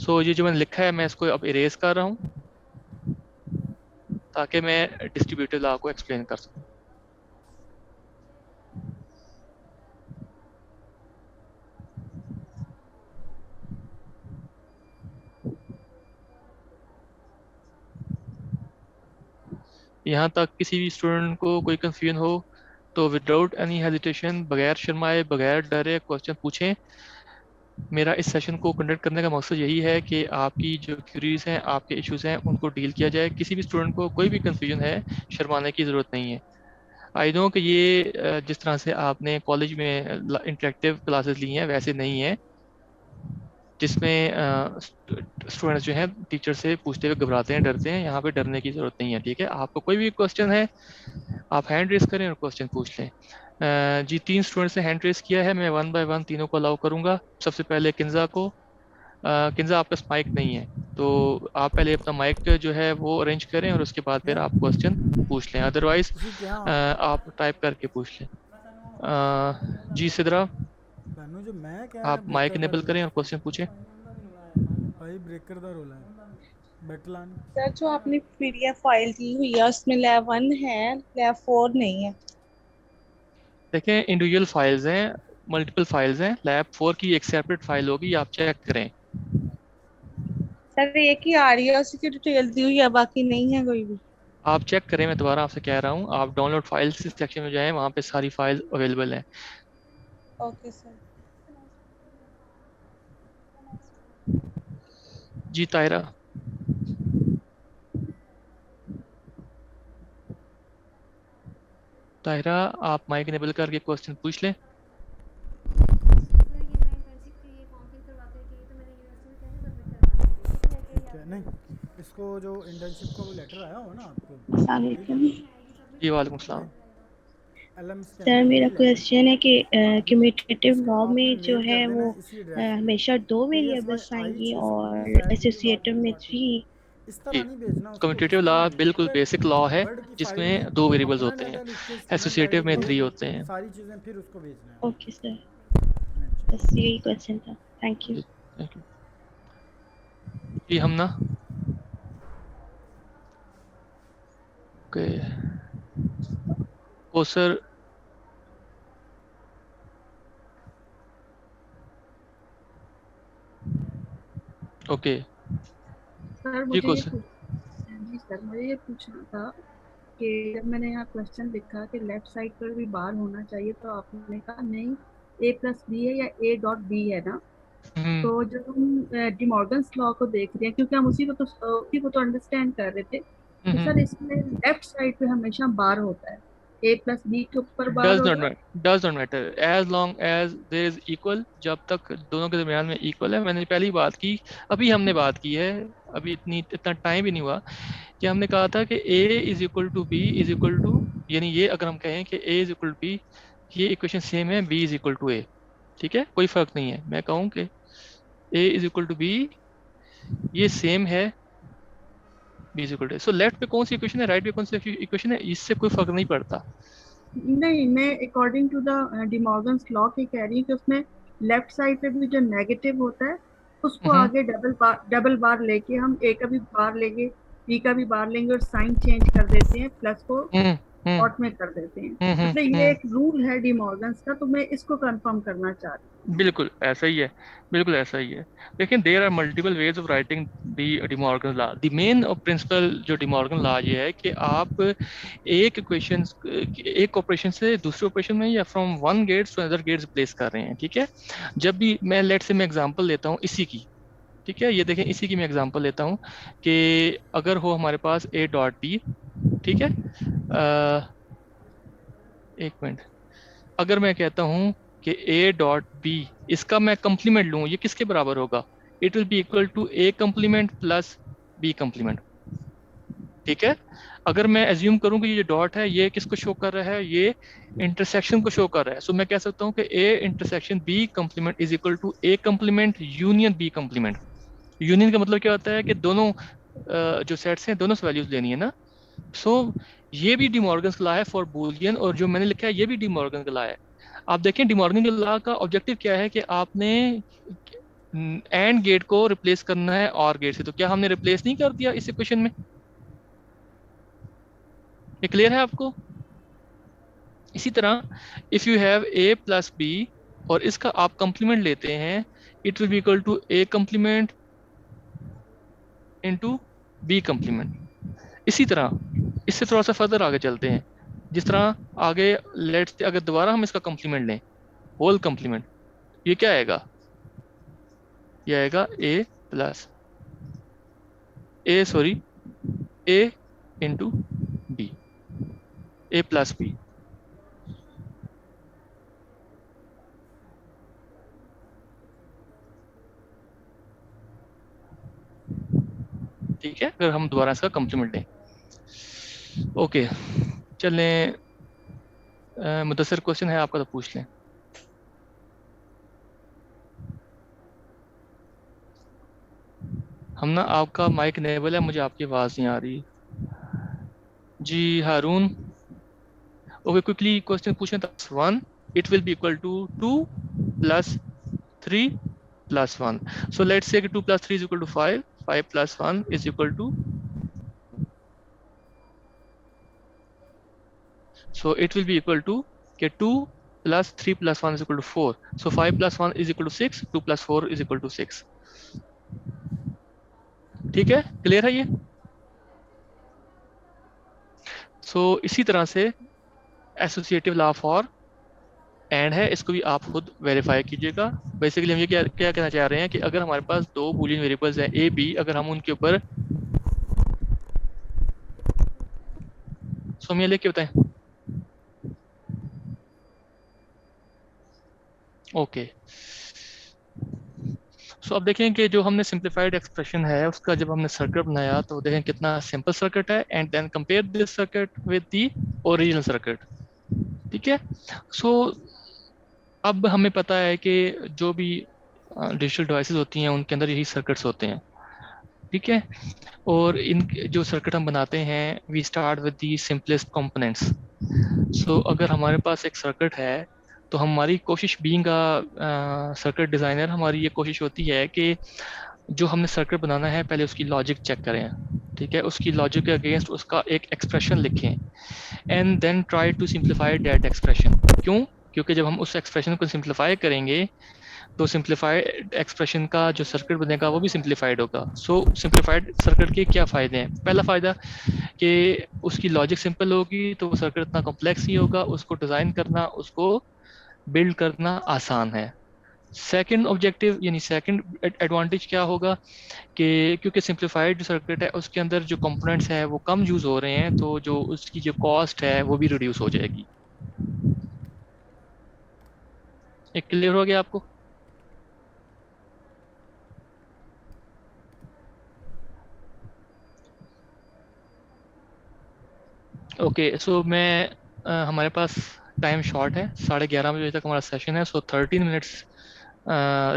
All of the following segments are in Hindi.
सो ये जो मैंने लिखा है मैं इसको अब इरेज कर रहा हूँ ताकि मैं डिस्ट्रीब्यूटिव लॉ को एक्सप्लेन कर सकूँ। यहाँ तक किसी भी स्टूडेंट को कोई कंफ्यूजन हो तो विदाउट एनी हेजिटेशन, बगैर शर्माए, बगैर डरे क्वेश्चन पूछें। मेरा इस सेशन को कंडक्ट करने का मकसद यही है कि आपकी जो क्यूरीज हैं, आपके इश्यूज हैं, उनको डील किया जाए। किसी भी स्टूडेंट को कोई भी कंफ्यूजन है, शर्माने की ज़रूरत नहीं है। आई नो कि ये जिस तरह से आपने कॉलेज में इंटरेक्टिव क्लासेस ली हैं वैसे नहीं है, जिसमें स्टूडेंट्स जो हैं टीचर से पूछते हुए घबराते हैं, डरते हैं। यहाँ पे डरने की ज़रूरत नहीं है, ठीक है। आपको कोई भी क्वेश्चन है, आप हैंड रेस करें और क्वेश्चन पूछ लें। जी, 3 स्टूडेंट्स ने हैंड रेस किया है, मैं वन बाय वन तीनों को अलाउ करूंगा। सबसे पहले किन्जा को। किन्जा, आपका माइक नहीं है, तो आप पहले अपना माइक जो है वो अरेंज करें और उसके बाद फिर क्यों आप क्वेश्चन पूछ लें। अदरवाइज ਤੁਸੀਂ ਕਿਹਾ आप टाइप करके पूछ लें। जी सिद्रा, ਤੁਹਾਨੂੰ जो मैं कह रहा आप माइक ब्रेकर का इनेबल रोला करें और क्वेश्चन पूछें। भाई ब्रेकर का रोला है बेटलान सर जो आपने पीडीएफ फाइल दी हुई है उसमें लैब 1 है, लैब 4 नहीं है। देखें, इंडिविजुअल फाइल्स हैं, मल्टीपल फाइल्स हैं। लैब 4 की एक सेपरेट फाइल होगी, आप चेक करें। सर एक ही आ रही है, उसी की डिटेल दी हुई है, बाकी नहीं है कोई भी। आप चेक करें, मैं दोबारा आपसे कह रहा हूँ, आप डाउनलोड फाइल्स सेक्शन में जाएं, वहाँ पे सारी फाइल्स अवेलेबल हैं। Okay sir. जी तायरा, ताहिरा, आप माइक इनेबल करके क्वेश्चन पूछ लें। ठीक है नहीं इसको जो इंटर्नशिप का वो लेटर आया हो ना आपको अस्सलाम ठीक है वालेकुम। जी वालेकुम नहीं सलाम। एलएम सर स्टैंडर्ड मेरा वही लेटर क्वेश्चन है कि कम्यूटेटिव इसको लॉ आपने में जो मेल कर है देना वो है इसी एड्रेस पे हमेशा 2 ASY वेरिएबल्स आई आएंगी 619 और एट दी एसोसिएटिव में रेट 3। इस जी, तरह नहीं भेजना उसको कम्यूटेटिव लॉ इसमें ठीक बिल्कुल है बेसिक लॉ है, वर्ड की फाइल में जिसमें 2 वेरिएबल्स अपना होते हैं। डाटा लिख के स्टूडेंट एसोसिएटिव आईडी में लिख 3 के होते हैं। सारी चीज़ें फिर उसको भेजना है ओके सर, अच्छा बस यही क्वेश्चन था। Thank you. जी, थैंक यू। जी हम ना, okay, oh sir, okay. Sir जी मुझे ये क्वेश्चन, पूछ जी सर मुझे ये पूछना था कि जब मैंने यहाँ क्वेश्चन लिखा कि लेफ्ट साइड पर भी बार होना चाहिए तो आपने कहा नहीं, ए प्लस बी है या ए डॉट बी है ना। हम्म तो जब हम डिमॉर्गन्स लॉ को देख रहे हैं, क्योंकि हम उसी को तो अंडरस्टैंड कर रहे थे, तो सर इसमें लेफ्ट साइड पे हमेशा बार होता है, ए प्लस बी के ऊपर बार डज नॉट होगा। Matter, does not matter as long as there is equal. जब तक दोनों के दरमियान में इक्वल है। मैंने पहली बात की, अभी हमने बात की है, अभी इतना टाइम भी नहीं हुआ कि हमने कहा था कि a is equal to B is equal to, यानी ये अगर हम कहें कि a is equal to B, ये इक्वेशन सेम है, b is equal to a, ठीक है, कोई फर्क नहीं है। मैं कहूँ कि a is equal to B, ये सेम है, b is equal to, so left पे कौन सी इक्वेशन है, राइट पे कौन सी इक्वेशन है, इससे कोई फर्क नहीं पड़ता। नहीं, मैं according to the De Morgan's law की कह रही हूँ कि उसमें लेफ्ट साइड पे भी जो नेगेटिव होता है उसको हम्म आगे डबल बार लेके हम ए का भी बार लेंगे, बी का भी बार लेंगे और साइन चेंज कर देते हैं, प्लस को हम्म हम्म डॉट में कर देते हैं। मतलब ये हम्म, एक रूल है डिमॉर्गन्स का, तो मैं इसको कंफर्म करना चाह रही बिल्कुल ऐसा ही है, बिल्कुल ऐसा ही है। लेकिन there are multiple ways of writing the De Morgan law. The main principle जो डिमॉर्गन लॉ ये है कि आप एक इक्वेशन, एक ऑपरेशन से दूसरे ऑपरेशन में या from one gates to other gates place कर रहे हैं, ठीक है। जब भी मैं लेट से मैं एग्जांपल लेता हूँ इसी की, ठीक है, ये देखें, इसी की मैं एग्जांपल लेता हूँ कि अगर हो हमारे पास ए डॉट बी, ठीक है, एक मिनट, अगर मैं कहता हूं कि a डॉट बी, इसका मैं कंप्लीमेंट लूं, ये किसके बराबर होगा, it will be equal to a complement plus b complement, ठीक है। अगर मैं एज्यूम करूं कि ये डॉट है, ये किसको शो कर रहा है, ये इंटरसेक्शन को शो कर रहा है, सो मैं कह सकता हूं कि a intersection b complement is equal to a complement union b complement. Union का मतलब क्या होता है कि दोनों जो सेट्स हैं दोनों से वैल्यूज लेनी है ना। सो ये भी डिमॉर्गन का लॉ है फॉर बूलियन, और जो मैंने लिखा है ये भी डिमॉर्गन का लॉ है। आप देखें डिमॉर्गन के लॉ का ऑब्जेक्टिव क्या है कि आपने एंड गेट को रिप्लेस करना है और गेट से, तो क्या हमने रिप्लेस नहीं कर दिया इस इक्वेशन में? ये क्लियर है आपको? इसी तरह if you have a plus b और इसका आप कंप्लीमेंट लेते हैं, it will be equal to a complement into b complement. इसी तरह इससे थोड़ा सा फर्दर आगे चलते हैं, जिस तरह आगे लेट्स अगर दोबारा हम इसका कंप्लीमेंट लें, होल कंप्लीमेंट, ये क्या आएगा? ये आएगा a plus a into b, a plus b। ठीक है, अगर हम दोबारा इसका कंप्लीमेंट लें। ओके, चलें, मुदस्सिर क्वेश्चन है आपका तो पूछ लें। हम ना, आपका माइक इनेबल है, मुझे आपकी आवाज़ नहीं आ रही जी। हारून, ओके, क्विकली क्वेश्चन पूछें। तो 1 it will be equal to 2 plus 3 plus 1। So let's say कि 2 plus 3 is equal to 5, 5 plus 1 is equal to, so it will be equal to के 2 plus 3 plus 1 is equal to 4, so 5 plus 1 is equal to 6, 2 plus 4 is equal to 6। ठीक है, क्लियर है ये? सो इसी तरह से एसोसिएटिव लॉ फॉर एंड है, इसको भी आप खुद वेरीफाई कीजिएगा। बेसिकली हम ये क्या क्या कहना चाह रहे हैं कि अगर हमारे पास दो बूलियन वेरिएबल्स हैं ए बी, अगर हम उनके ऊपर, सोमिया लेके बताएं। ओके, सो अब देखें कि जो हमने सिंप्लीफाइड एक्सप्रेशन है उसका जब हमने सर्किट बनाया तो देखें कितना सिंपल सर्किट है, and then compare this circuit with the original circuit. ठीक है, सो अब हमें पता है कि जो भी डिजिटल डिवाइसेस होती हैं उनके अंदर यही सर्किट्स होते हैं। ठीक है, और इन जो सर्किट हम बनाते हैं, we start with the simplest components. So अगर हमारे पास एक सर्किट है तो हमारी कोशिश, बीइंग अ सर्किट डिज़ाइनर, हमारी ये कोशिश होती है कि जो हमने सर्किट बनाना है पहले उसकी लॉजिक चेक करें। ठीक है, उसकी लॉजिक के अगेंस्ट उसका एक एक्सप्रेशन लिखें, and then try to simplify that expression. क्यों? क्योंकि जब हम उस एक्सप्रेशन को सिंप्लीफाई करेंगे तो सिंप्लीफाइड एक्सप्रेशन का जो सर्किट बनेगा वो भी सिंप्लीफाइड होगा। सो सिंप्लीफाइड सर्किट के क्या फ़ायदे हैं? पहला फ़ायदा कि उसकी लॉजिक सिंपल होगी तो वो सर्किट इतना कॉम्प्लेक्स नहीं होगा, उसको डिज़ाइन करना, उसको बिल्ड करना आसान है। सेकंड ऑब्जेक्टिव यानी सेकंड एडवांटेज क्या होगा कि क्योंकि सिंप्लीफाइड जो सर्किट है उसके अंदर जो कंपोनेंट्स हैं वो कम यूज़ हो रहे हैं, तो जो उसकी जो कॉस्ट है वो भी रिड्यूस हो जाएगी। एक क्लियर हो गया आपको? ओके, सो मैं हमारे पास टाइम शॉर्ट है, 11:30 बजे तक हमारा सेशन है, सो 13 मिनट्स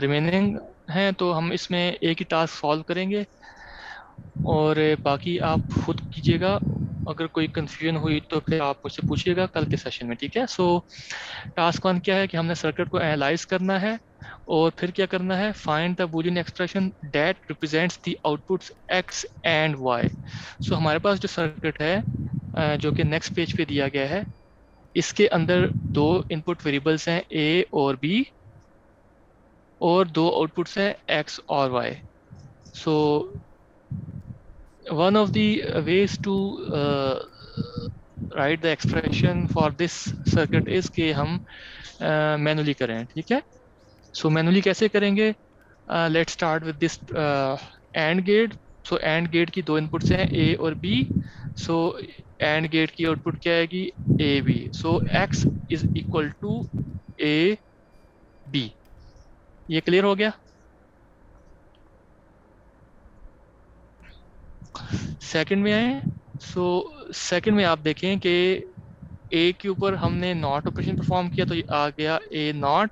रिमेनिंग हैं, तो हम इसमें एक ही टास्क सॉल्व करेंगे और बाकी आप खुद कीजिएगा। अगर कोई कंफ्यूजन हुई तो फिर आप मुझसे पूछिएगा कल के सेशन में। ठीक है, सो टास्क 1 क्या है कि हमने सर्किट को एनालाइज करना है और फिर क्या करना है, find the Boolean expression that represents the outputs x and y। सो हमारे पास जो सर्किट है जो कि नेक्स्ट पेज पे दिया गया है, इसके अंदर दो इनपुट वेरिएबल्स हैं a और b, और दो आउटपुट्स हैं x और y। So one of the ways to write the expression for this circuit is कि हम मैनुअली करें। ठीक है, सो मैनुअली कैसे करेंगे? Let's start with this and gate. So and gate की दो इनपुट्स हैं a और b, सो एंड गेट की आउटपुट क्या आएगी? a b। So x is equal to a b। ये क्लियर हो गया? सेकंड में आए, सो सेकंड में आप देखें कि a के ऊपर हमने नॉट ऑपरेशन परफॉर्म किया तो ये आ गया a नॉट,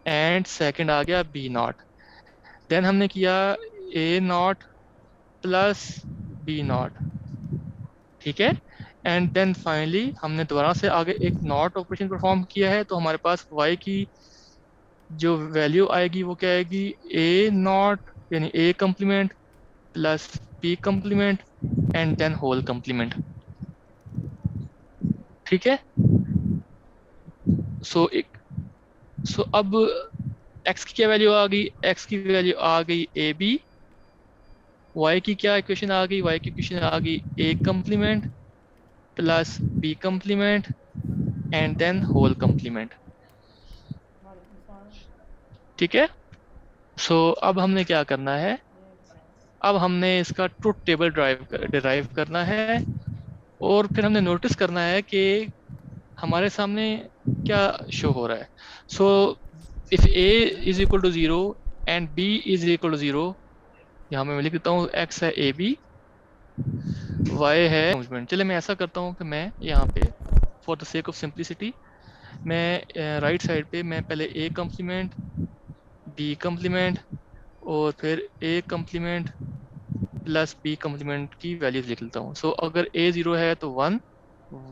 एंड सेकंड आ गया b नॉट। देन हमने किया a not plus b not. ठीक है, एंड देन फाइनली हमने दोबारा से आगे एक नॉट ऑपरेशन परफॉर्म किया है, तो हमारे पास y की जो वैल्यू आएगी वो क्या आएगी, ए नॉट यानी A complement plus B complement and then whole complement. ठीक है। सो अब x की क्या वैल्यू आ गई, x की वैल्यू आ गई ए बी, y की क्या इक्वेशन आ गई, y की इक्वेशन आ गई A complement plus B complement and then whole complement. ठीक है। सो अब हमने क्या करना है, अब हमने इसका ट्रुथ टेबल डिराइव करना है और फिर हमने नोटिस करना है कि हमारे सामने क्या शो हो रहा है। So if a is equal to 0 and b is equal to 0, यहाँ मैं लिख देता हूँ x है ए बी, y है कम्प्लीमेंट। चलिए मैं ऐसा करता हूँ कि मैं यहाँ पे for the sake of simplicity मैं राइट साइड पे मैं पहले a कम्प्लीमेंट b कम्प्लीमेंट और फिर a complement plus b complement की वैल्यूज लिख लेता हूँ। सो अगर a 0 है तो 1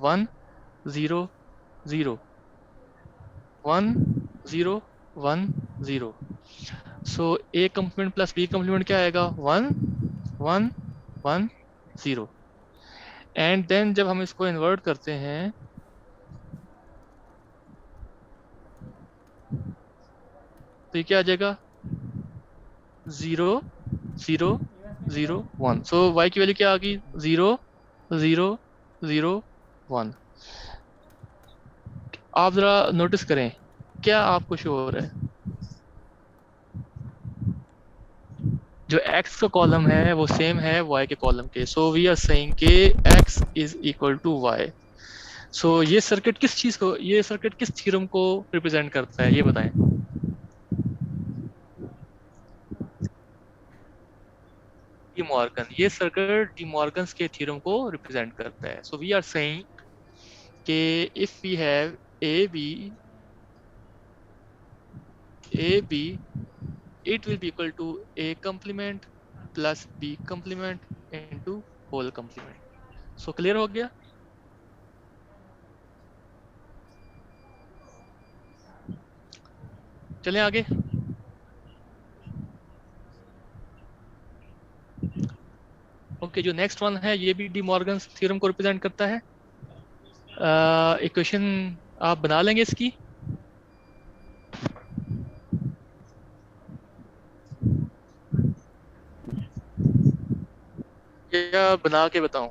1 0 0 1 0 1 0। सो a complement plus b complement क्या आएगा, 1 1 1 0। एंड देन जब हम इसको इन्वर्ट करते हैं तो ये क्या आ जाएगा, 0 0 0 1। सो y की वैल्यू क्या आ गई, 0 0 0 1। आप जरा नोटिस करें क्या आपको शो हो रहा है, जो x का कॉलम है वो सेम है y के कॉलम के। सो वी आर सेइंग के x is equal to y। So ये सर्किट किस चीज को, ये सर्किट किस थ्योरम को रिप्रेजेंट करता है, ये बताएं। डी मॉर्गन, ये सर्किट डी मॉर्गन्स के थ्योरम को रिप्रेजेंट करता है। सो वी आर सेइंग कि if we have a b it will be equal to a complement plus b complement into whole complement। So clear हो गया। चलें आगे। ओके, जो नेक्स्ट वन है ये भी डी मॉर्गन्स थ्योरम को रिप्रेजेंट करता है। इक्वेशन आप बना लेंगे इसकी, या बना के बताऊं,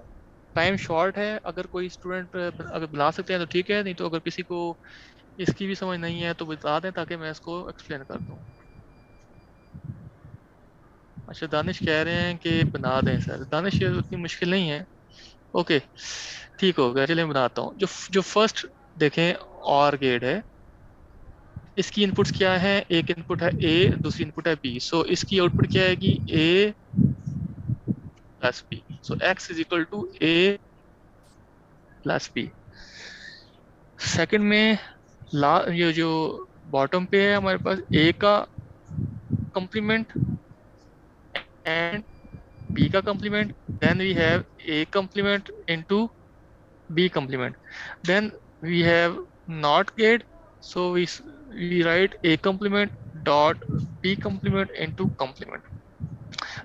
टाइम शॉर्ट है, अगर कोई स्टूडेंट अगर बना सकते हैं तो ठीक है, नहीं तो अगर किसी को इसकी भी समझ नहीं है तो बता दें ताकि मैं इसको एक्सप्लेन कर दूं। अच्छा, दानिश कह रहे हैं कि बना दें सर। दानिश, ये उतनी मुश्किल नहीं है। ओके, ठीक हो गया। चलिए बनाता हूँ। जो जो फर्स्ट देखें और गेट है, इसकी इनपुट्स क्या है, एक इनपुट है ए, दूसरी इनपुट है बी। सो इसकी आउटपुट क्या आएगी, A plus B. So x is equal to A plus B. Second में ये जो बॉटम पे है हमारे पास ए का कंप्लीमेंट एंड बी का complement, then we have A complement into b complement, then we have not gate, so we write a complement dot b complement into complement.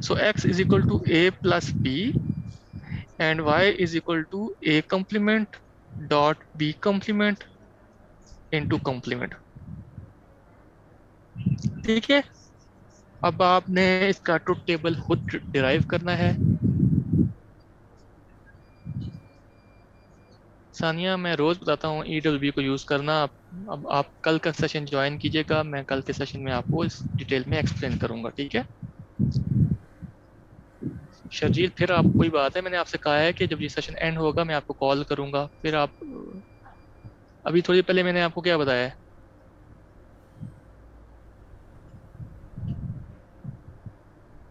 So x is equal to a plus b and y is equal to a complement dot b complement into complement। ठीक है। अब आपने इसका ट्रुथ टेबल खुद डिराइव करना है। सानिया, मैं रोज़ बताता हूँ EWB को यूज़ करना। अब आप कल का सेशन ज्वाइन कीजिएगा, मैं कल के सेशन में आपको इस डिटेल में एक्सप्लेन करूँगा। ठीक है। शर्जील, फिर आप कोई बात है, मैंने आपसे कहा है कि जब ये सेशन एंड होगा मैं आपको कॉल करूँगा, फिर आप अभी थोड़ी पहले मैंने आपको क्या बताया है,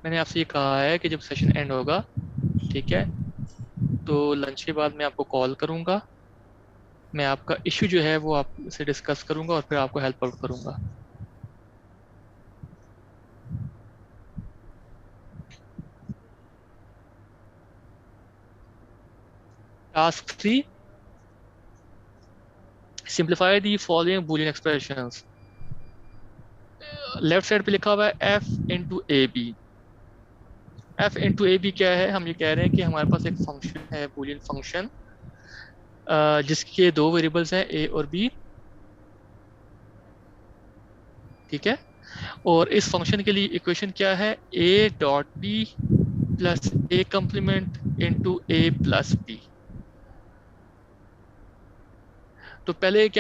मैंने आपसे ये कहा है कि जब सेशन एंड होगा, ठीक है, तो लंच के बाद मैं आपको कॉल करूँगा, मैं आपका इशू जो है वो आपसे डिस्कस करूँगा और फिर आपको हेल्प आउट करूँगा। Task 3, simplify the following Boolean expressions. Left side पे लिखा हुआ है F into A B. F into A B क्या है? हम ये कह रहे हैं कि हमारे पास एक फंक्शन है, बूलियन फंक्शन, जिसके दो वेरिएबल्स हैं ए और बी, ठीक है। और इस फंक्शन के लिए इक्वेशन क्या है? A dot B plus A complement into A plus B. तो पहले क्या